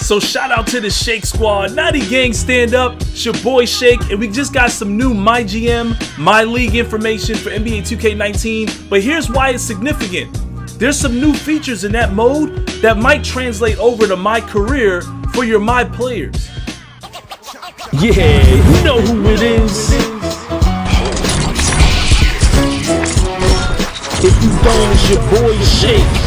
So shout out to the Shake Squad, Naughty Gang stand up, it's your boy Shake, and we just got some new MyGM MyLeague information for NBA 2K19, but here's why it's significant. There's some new features in that mode that might translate over to MyCareer for your My players. Yeah, you know who it is. If you don't, it's your boy Shake.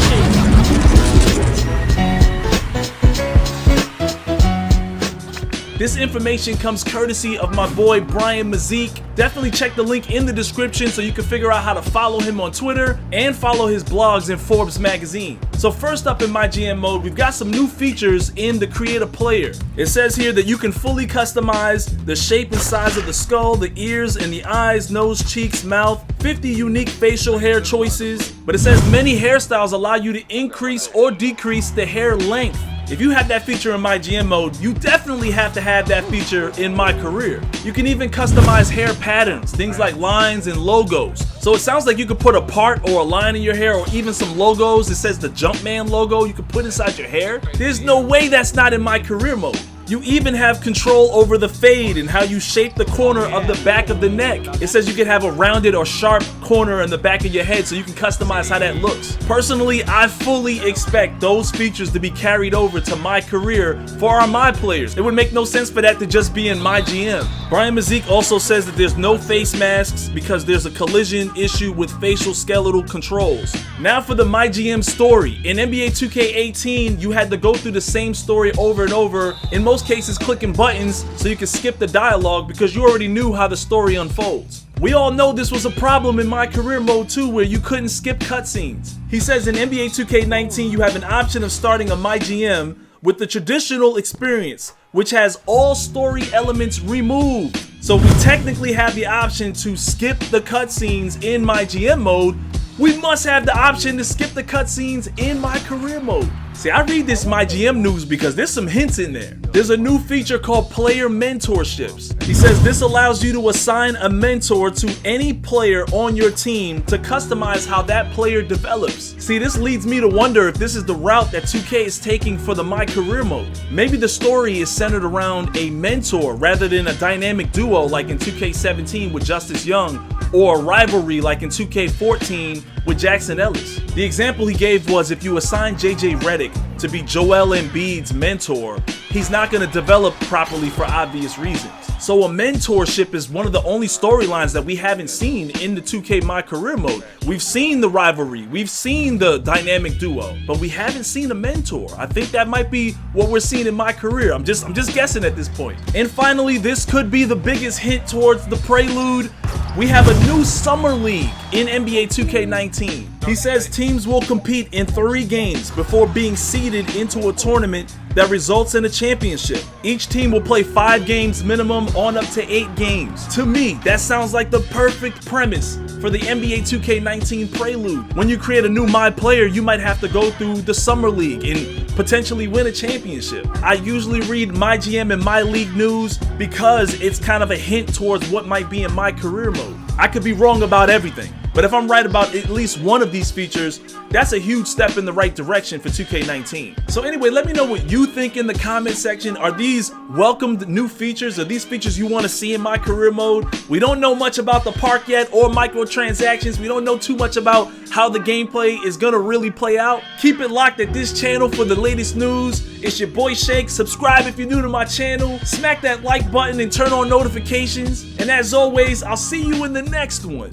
This information comes courtesy of my boy Brian Mazik. Definitely check the link in the description so you can figure out how to follow him on Twitter and follow his blogs in Forbes magazine. So first up in MyGM mode, we've got some new features in the Create a Player. It says here that you can fully customize the shape and size of the skull, the ears, and the eyes, nose, cheeks, mouth, 50 unique facial hair choices. But it says many hairstyles allow you to increase or decrease the hair length. If you have that feature in MyGM mode, you definitely have to have that feature in MyCareer. You can even customize hair patterns, things like lines and logos. So it sounds like you could put a part or a line in your hair, or even some logos. It says the Jumpman logo you could put inside your hair. There's no way that's not in MyCareer mode. You even have control over the fade and how you shape the corner of the back of the neck. It says you can have a rounded or sharp corner in the back of your head, so you can customize how that looks. Personally, I fully expect those features to be carried over to MyCareer for our My players. It would make no sense for that to just be in MyGM. Brian Mazik also says that there's no face masks because there's a collision issue with facial skeletal controls. Now for the MyGM story. In NBA 2K18, you had to go through the same story over and over. In most cases clicking buttons so you can skip the dialogue because you already knew how the story unfolds. We all know this was a problem in MyCareer mode too, where you couldn't skip cutscenes. He says in NBA 2K19 you have an option of starting a MyGM with the traditional experience, which has all story elements removed. So we technically have the option to skip the cutscenes in MyGM mode. We must have the option to skip the cutscenes in MyCareer mode. See, I read this MyGM news because there's some hints in there. There's a new feature called Player Mentorships. He says this allows you to assign a mentor to any player on your team to customize how that player develops. See, this leads me to wonder if this is the route that 2K is taking for the MyCareer mode. Maybe the story is centered around a mentor rather than a dynamic duo like in 2K17 with Justice Young, or a rivalry like in 2K14 with Jackson Ellis. The example he gave was if you assign JJ Redick to be Joel Embiid's mentor, he's not going to develop properly for obvious reasons. So a mentorship is one of the only storylines that we haven't seen in the 2K MyCareer mode. We've seen the rivalry, we've seen the dynamic duo, but we haven't seen a mentor. I think that might be what we're seeing in MyCareer. I'm just guessing at this point. And finally, this could be the biggest hint towards the prelude. We have a new Summer League in NBA 2K19. He says teams will compete in 3 games before being seeded into a tournament that results in a championship. Each team will play 5 games minimum on up to 8 games. To me, that sounds like the perfect premise for the NBA 2K19 prelude. When you create a new My player, you might have to go through the Summer League and potentially win a championship. I usually read MyGM and MyLeague news because it's kind of a hint towards what might be in MyCareer mode. I could be wrong about everything, but if I'm right about at least one of these features, that's a huge step in the right direction for 2K19. So anyway, let me know what you think in the comment section. Are these welcomed new features? Are these features you want to see in MyCareer mode? We don't know much about the park yet or microtransactions. We don't know too much about how the gameplay is gonna really play out. Keep it locked at this channel for the latest news. It's your boy Shake. Subscribe if you're new to my channel. Smack that like button and turn on notifications. And as always, I'll see you in the next one.